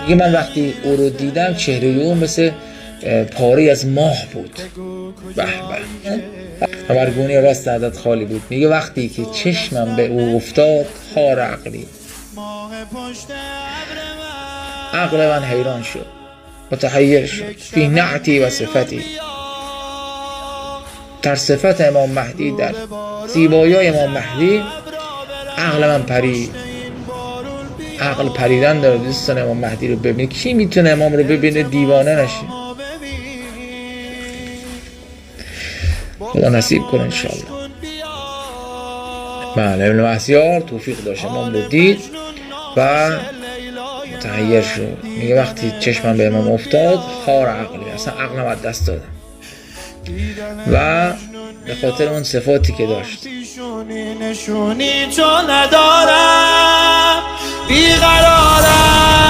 میگه من وقتی او رو دیدم چهره او مثل پاره از ماه بود. به به. خبرگونی راست عدد خالی بود. میگه وقتی که چشمم به او افتاد خار عقلی، عقل من حیران شد، متحیر شد. فی نعتی و صفتی، در صفت امام مهدی، در زیبایی امام مهدی عقل من پرید. عقل پریدن داره. دوستان امام مهدی رو ببینید. کی میتونه امام رو ببینه دیوانه نشه؟ خدا نصیب کنه انشاءالله. بله ابن مهسیار توفیق داشت، امام رو دید و متحیر شد. میگه وقتی چشمم به امام افتاد خار عقلی، اصلا عقلم از دست دادم و به خاطر اون صفاتی که داشت. نشونی تو ندارم، بیقرارم.